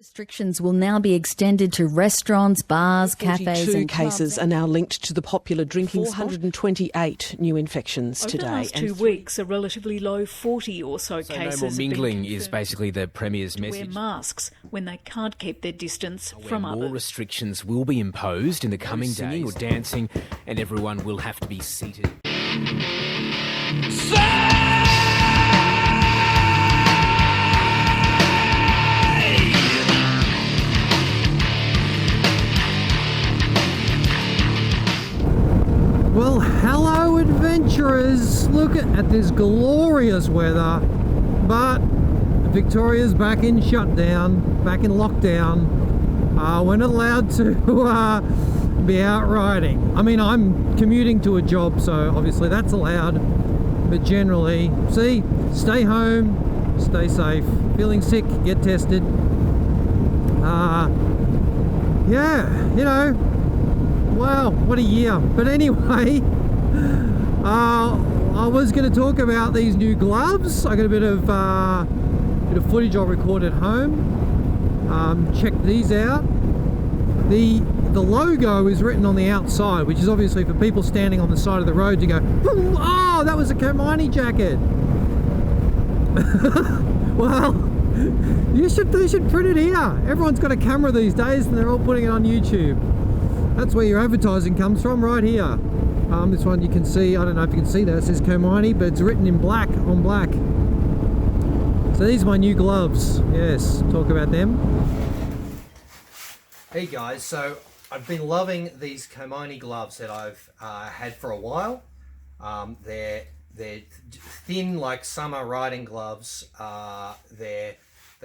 Restrictions will now be extended to restaurants, bars, cafes 42 and cases clubs. are now linked to the popular drinking 428 new infections Over today. the last 2 weeks, a relatively low 40 or so So cases no more mingling have been is basically the Premier's to wear message. masks when they can't keep their distance from More others. restrictions will be imposed in the coming days. Or dancing, and everyone will have to be seated. Well, hello adventurers! Look at this glorious weather, but Victoria's back in shutdown, back in lockdown. We're not allowed to be out riding. I mean, I'm commuting to a job, so obviously that's allowed, but generally, see, stay home, stay safe. Feeling sick, get tested. Yeah, you know, wow, what a year. But anyway, I was going to talk about these new gloves. I got a bit of footage I'll record at home. Check these out. The logo is written on the outside, which is obviously for people standing on the side of the road to go, oh, that was a Komine jacket. Well, they should print it here. Everyone's got a camera these days and they're all putting it on YouTube. That's where your advertising comes from, right here. This one you can see, I don't know if you can see that, it says Komine, but it's written in black on black. So these are my new gloves. Yes, talk about them. Hey guys, so I've been loving these Komine gloves that I've had for a while. They're thin, like summer riding gloves. They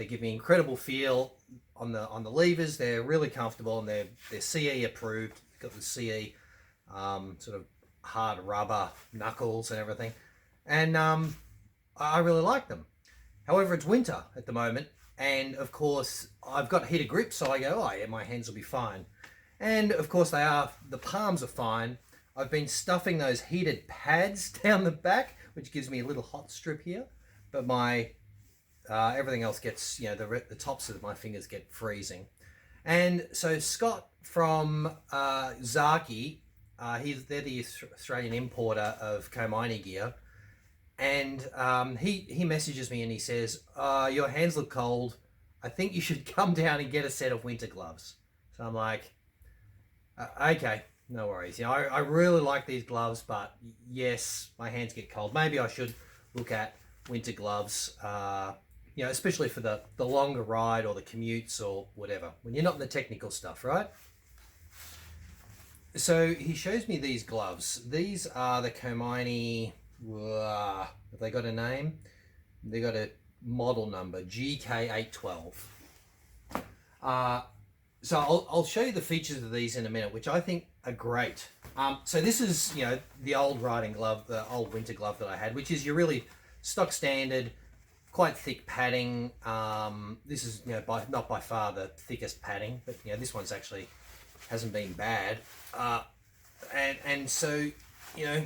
give me incredible feel on the levers. They're really comfortable and they're CE approved. Got the CE sort of hard rubber knuckles and everything, and I really like them. However, it's winter at the moment, and of course I've got heated grip, so I go, oh yeah, my hands will be fine. And of course the palms are fine. I've been stuffing those heated pads down the back, which gives me a little hot strip here, but my everything else gets, you know, the tops of my fingers get freezing. And so Scott from Zaki, they're the Australian importer of Komine gear, and he messages me and he says, your hands look cold, I think you should come down and get a set of winter gloves. So I'm like, okay, no worries. You know, I really like these gloves, but yes, my hands get cold. Maybe I should look at winter gloves, you know, especially for the longer ride or the commutes or whatever, when you're not in the technical stuff, right? So he shows me these gloves. These are the Komine, have they got a name? They got a model number, GK812. So I'll show you the features of these in a minute, which I think are great. So this is, you know, the old riding glove, the old winter glove that I had, which is your really stock standard, quite thick padding. This is, you know, not by far the thickest padding, but you know, this one's actually hasn't been bad. And so, you know,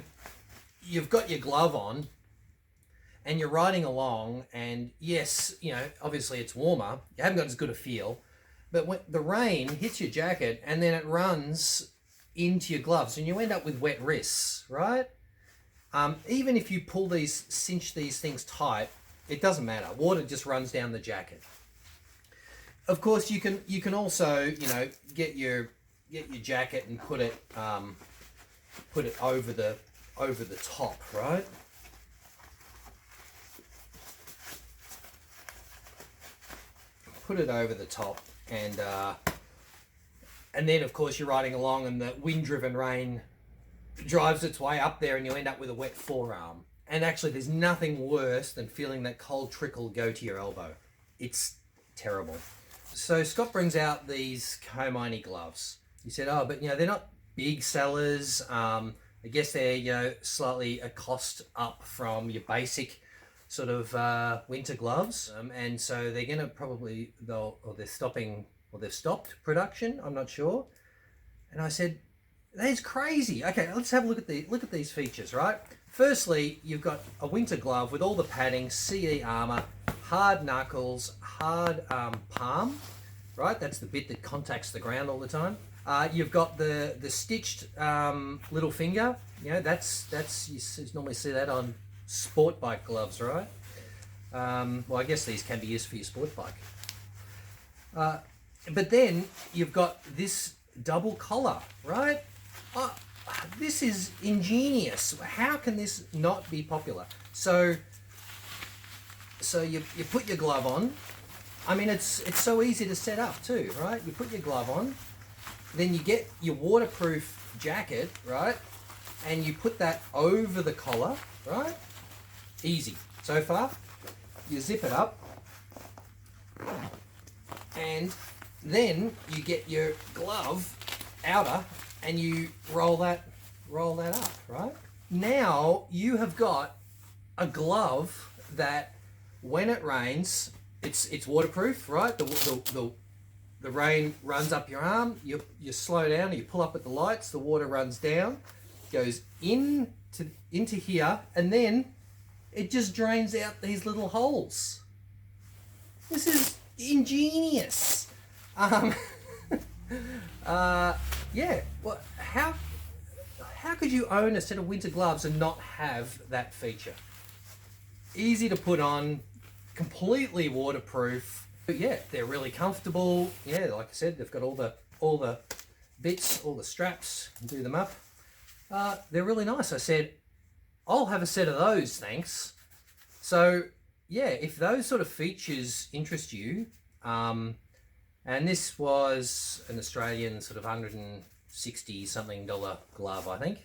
you've got your glove on and you're riding along, and yes, you know, obviously it's warmer, you haven't got as good a feel, but when the rain hits your jacket and then it runs into your gloves and you end up with wet wrists, right? Even if you cinch these things tight, it doesn't matter. Water just runs down the jacket. Of course, you can also, you know, get your jacket and put it over the top, right? Put it over the top, and then of course you're riding along and the wind-driven rain drives its way up there and you end up with a wet forearm. And actually there's nothing worse than feeling that cold trickle go to your elbow. It's terrible. So Scott brings out these Komine gloves. He said, oh, but you know, they're not big sellers. I guess they're, you know, slightly a cost up from your basic sort of winter gloves. And so they're going to they've stopped production. I'm not sure. And I said, that's crazy. Okay, let's have a look at these features, right? Firstly, you've got a winter glove with all the padding, CE armor, hard knuckles, hard palm. right? That's the bit that contacts the ground all the time. You've got the stitched little finger. You know, that's you normally see that on sport bike gloves, right? Well, I guess these can be used for your sport bike. But then you've got this double collar, right? This is ingenious. How can this not be popular? So you put your glove on. I mean, it's so easy to set up too, right? You put your glove on, then you get your waterproof jacket, right? And you put that over the collar, right? Easy. So far, you zip it up, and then you get your glove outer and you roll that up, right? Now you have got a glove that when it rains, it's waterproof, right? The rain runs up your arm, you slow down, you pull up at the lights, the water runs down, goes into here, and then it just drains out these little holes. This is ingenious. Yeah. Well, how could you own a set of winter gloves and not have that feature? Easy to put on, completely waterproof. But yeah, they're really comfortable. Yeah, like I said, they've got all the bits, all the straps. Do them up. They're really nice. I said, I'll have a set of those, thanks. So yeah, if those sort of features interest you, and this was an Australian sort of $160 something glove, I think.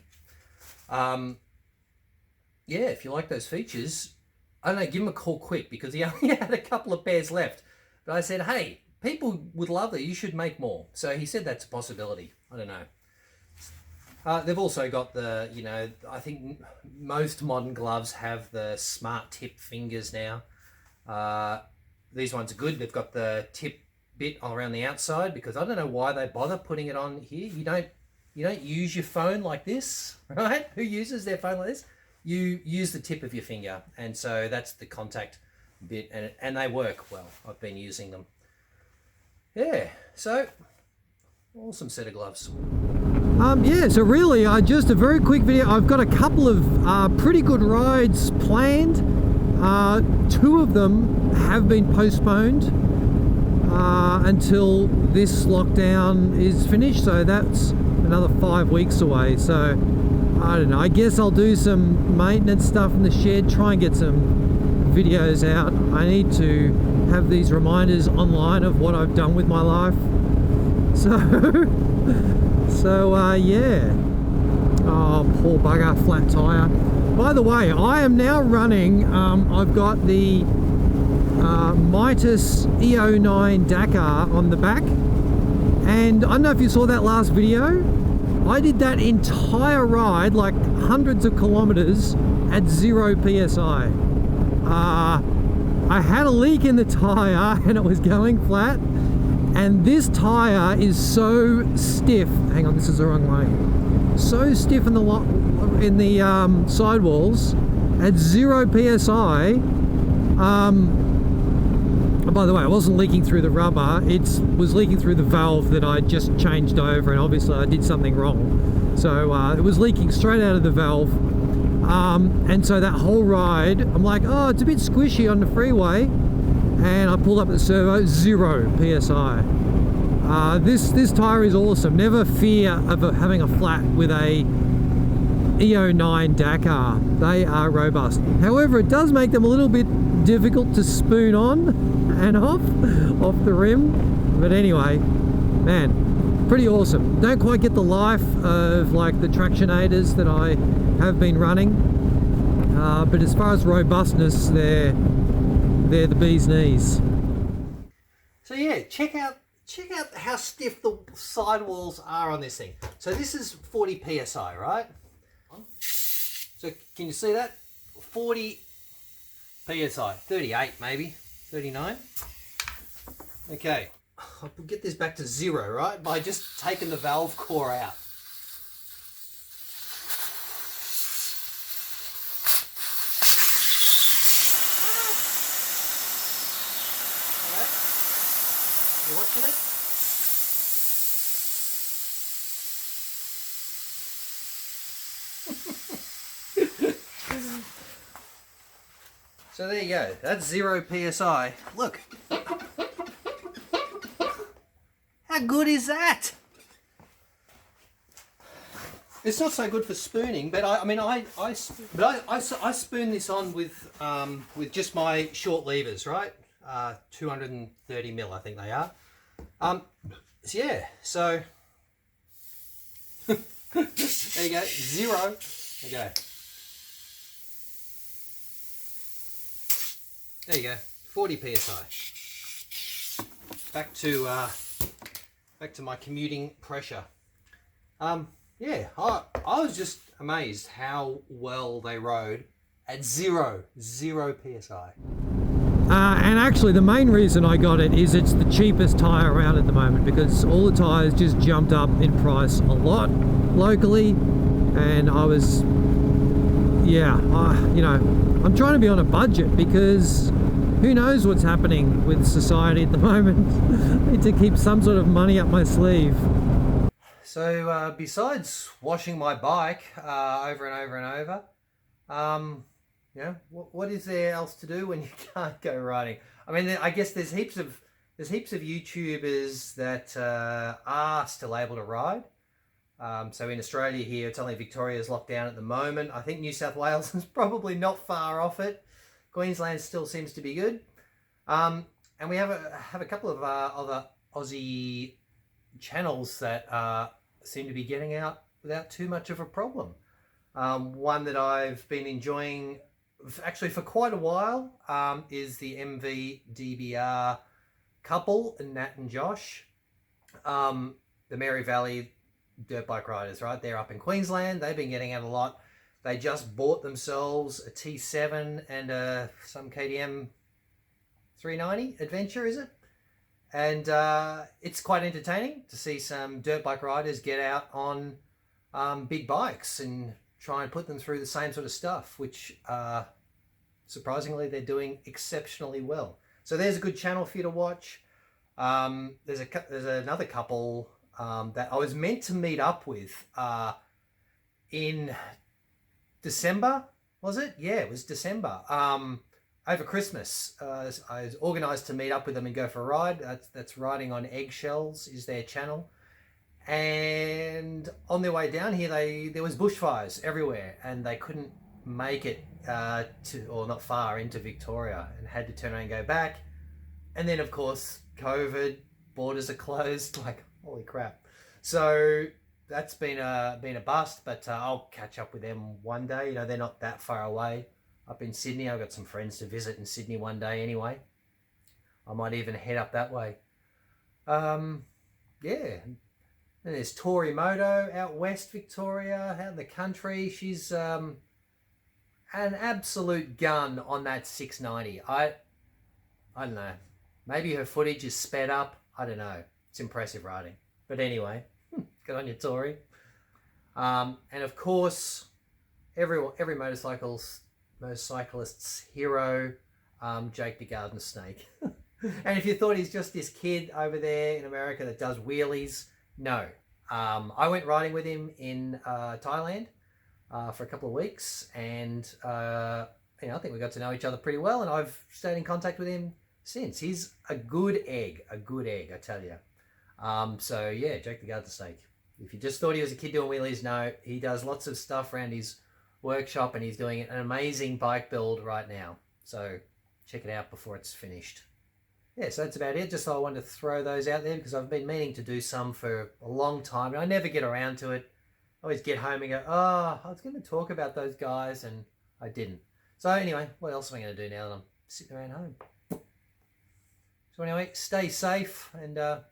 Yeah, if you like those features, I don't know, give him a call quick because he only had a couple of pairs left. But I said, hey, people would love that. You should make more. So he said that's a possibility. I don't know. They've also got the, you know, I think most modern gloves have the smart tip fingers now. These ones are good. They've got the tip bit around the outside because I don't know why they bother putting it on here. You don't use your phone like this, right? Who uses their phone like this? You use the tip of your finger, and so that's the contact bit, and they work well. I've been using them. Yeah, so awesome set of gloves. Yeah, so really just a very quick video. I've got a couple of pretty good rides planned. Two of them have been postponed until this lockdown is finished, so that's another 5 weeks away. So I don't know, I guess I'll do some maintenance stuff in the shed, try and get some videos out. I need to have these reminders online of what I've done with my life. So yeah. Oh, poor bugger, flat tire. By the way, I am now running, I've got the Midas EO9 Dakar on the back, and I don't know if you saw that last video. I did that entire ride, like hundreds of kilometers, at 0 PSI. I had a leak in the tire and it was going flat, and this tire is so stiff. Hang on, this is the wrong way. So stiff in the sidewalls at 0 PSI. By the way, it wasn't leaking through the rubber, it was leaking through the valve that I just changed over, and obviously I did something wrong. So it was leaking straight out of the valve. And so that whole ride, I'm like, oh, it's a bit squishy on the freeway. And I pulled up the servo, 0 PSI. This tire is awesome. Never fear of having a flat with a EO9 Dakar. They are robust. However, it does make them a little bit difficult to spoon on and off the rim. But anyway, man, pretty awesome. Don't quite get the life of like the Tractionators that I have been running. But as far as robustness, they're the bee's knees. So yeah, check out how stiff the sidewalls are on this thing. So this is 40 PSI, right? So can you see that? 40 PSI, 38 maybe, 39. Okay, I'll get this back to 0, right? By just taking the valve core out. You watching it? So there you go. That's 0 PSI. Look. How good is that? It's not so good for spooning, but I spoon this on with just my short levers, right? 230 mil, I think they are. So yeah, so there you go, 0. There you go. There you go, 40 psi. Back to my commuting pressure. Yeah, I was just amazed how well they rode at 0 psi. And actually the main reason I got it is it's the cheapest tyre around at the moment, because all the tyres just jumped up in price a lot locally, and I was, yeah, you know, I'm trying to be on a budget because who knows what's happening with society at the moment. I need to keep some sort of money up my sleeve. So besides washing my bike over and over and over, you know, what is there else to do when you can't go riding? I mean, I guess there's heaps of YouTubers that are still able to ride. So in Australia here, it's only Victoria's locked down at the moment. I think New South Wales is probably not far off it. Queensland still seems to be good. And we have a couple of other Aussie channels that seem to be getting out without too much of a problem. One that I've been enjoying actually for quite a while is the MVDBR couple, Nat and Josh, the Mary Valley dirt bike riders, right? They're up in Queensland. They've been getting out a lot. They just bought themselves a T7 and some KTM 390 adventure, is it? And it's quite entertaining to see some dirt bike riders get out on big bikes and try and put them through the same sort of stuff, which surprisingly they're doing exceptionally well. So there's a good channel for you to watch. There's another couple that I was meant to meet up with in December, was it? Yeah, it was December. Over Christmas, I was organised to meet up with them and go for a ride. That's Riding on Eggshells is their channel. And on their way down here, there was bushfires everywhere, and they couldn't make it or not far into Victoria, and had to turn around and go back. And then, of course, COVID, borders are closed. Like, holy crap! So that's been a bust. But I'll catch up with them one day. You know, they're not that far away. Up in Sydney, I've got some friends to visit in Sydney one day anyway. I might even head up that way. Yeah. And there's Tori Moto out west Victoria, out in the country. She's an absolute gun on that 690. I don't know. Maybe her footage is sped up. I don't know. It's impressive riding. But anyway, good on you, Tori. And of course, every motorcyclist's hero, Jake the Garden Snake. And if you thought he's just this kid over there in America that does wheelies, no. I went riding with him in Thailand for a couple of weeks, and I think we got to know each other pretty well, and I've stayed in contact with him since. He's a good egg, I tell you. So yeah, Jake the Garden Snake. If you just thought he was a kid doing wheelies, no, he does lots of stuff around his workshop, and he's doing an amazing bike build right now. So check it out before it's finished. Yeah, so that's about it. Just thought I wanted to throw those out there because I've been meaning to do some for a long time, and I never get around to it. I always get home and go, oh, I was going to talk about those guys, and I didn't. So anyway, what else am I going to do now that I'm sitting around home? So anyway, stay safe, and I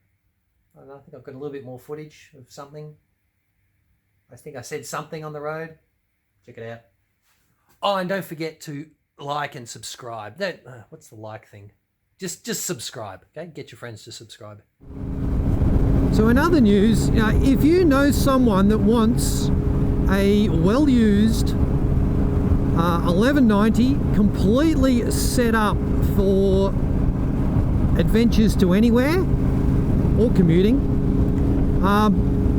don't know, I think I've got a little bit more footage of something. I think I said something on the road. Check it out. Oh, and don't forget to like and subscribe. What's the like thing? Just subscribe, okay? Get your friends to subscribe. So in other news, if you know someone that wants a well-used 1190 completely set up for adventures to anywhere or commuting,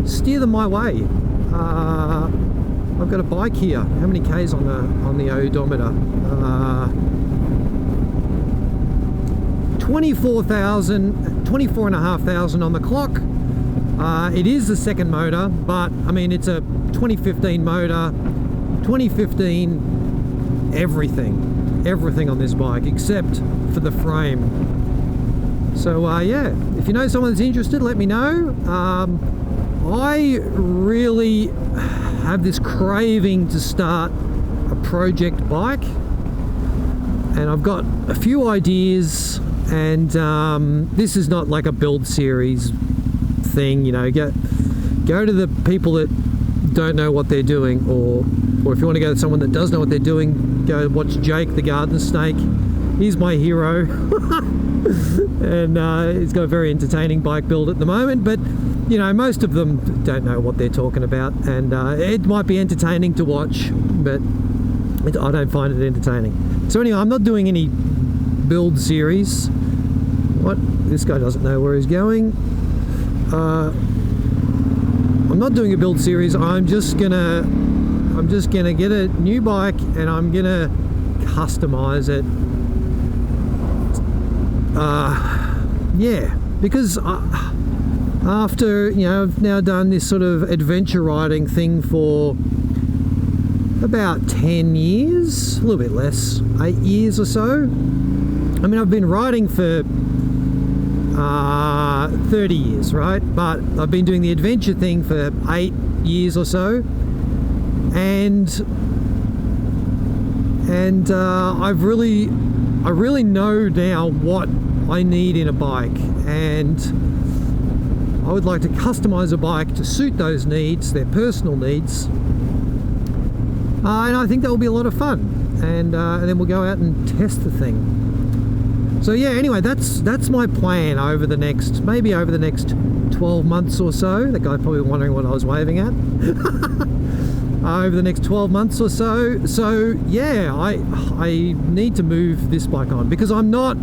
steer them my way. I've got a bike here. How many Ks on the odometer? 24,500 on the clock. It is the second motor, but I mean, it's a 2015 motor. 2015, everything on this bike except for the frame. So yeah, if you know someone that's interested, let me know. I really have this craving to start a project bike, and I've got a few ideas, and this is not like a build series thing, you know. Go to the people that don't know what they're doing, or if you want to go to someone that does know what they're doing, go watch Jake the Garden Snake. He's my hero. And he's got a very entertaining bike build at the moment, but you know, most of them don't know what they're talking about, and it might be entertaining to watch, but I don't find it entertaining. So anyway, I'm not doing any build series. What? This guy doesn't know where he's going. I'm not doing a build series. I'm just gonna get a new bike, and I'm gonna customize it. Yeah, because after, you know, I've now done this sort of adventure riding thing for about 10 years, a little bit less, 8 years or so. I mean, I've been riding for 30 years, right? But I've been doing the adventure thing for 8 years or so, and I really know now what I need in a bike, and I would like to customize a bike to suit those needs, their personal needs, and I think that will be a lot of fun, and then we'll go out and test the thing. So yeah, anyway, that's my plan over the next 12 months or so. That guy probably wondering what I was waving at. Over the next 12 months or so. So yeah, I need to move this bike on, because I'm not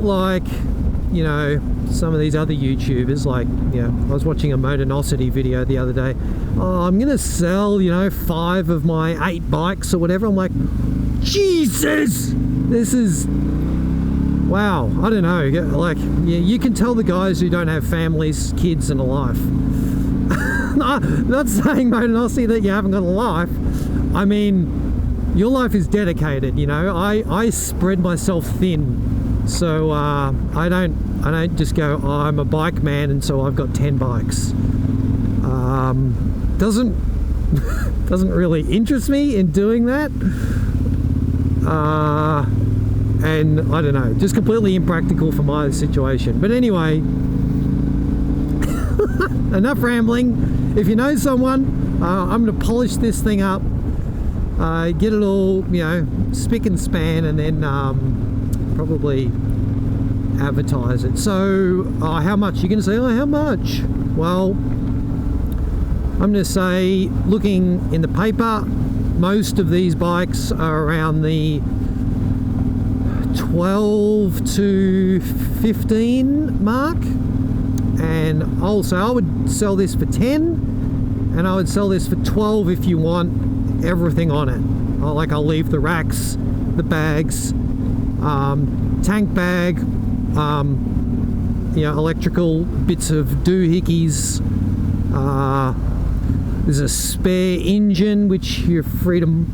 like, you know, some of these other YouTubers. Like, you know, I was watching a Motornosity video the other day. Oh, I'm gonna sell, you know, 5 of my 8 bikes or whatever. I'm like, Jesus, this is, wow, I don't know. Like, yeah, you can tell the guys who don't have families, kids, and a life. Not saying, Motornosity, that you haven't got a life. I mean, your life is dedicated, you know. I spread myself thin, so I don't just go, oh, I'm a bike man, and so I've got 10 bikes. Doesn't really interest me in doing that. And I don't know, just completely impractical for my situation. But anyway, enough rambling. If you know someone, I'm going to polish this thing up, get it all, you know, spick and span, and then probably advertise it. So how much? You're going to say, oh, how much? Well, I'm going to say, looking in the paper, most of these bikes are around the 12 to 15 mark, and also I would sell this for 10, and I would sell this for 12 if you want everything on it. I'll leave the racks, the bags, tank bag, you know, electrical bits of doohickeys. There's a spare engine which you're free to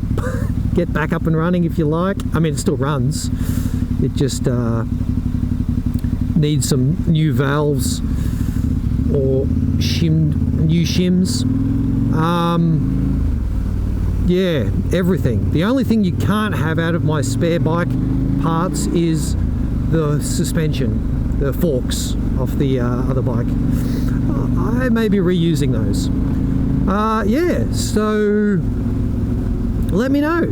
get back up and running if you like. I mean, it still runs. It just needs some new valves or new shims. Yeah, everything. The only thing you can't have out of my spare bike parts is the suspension, the forks off the other bike. I may be reusing those. Yeah, so let me know.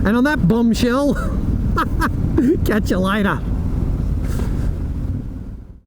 And on that bombshell, catch you later.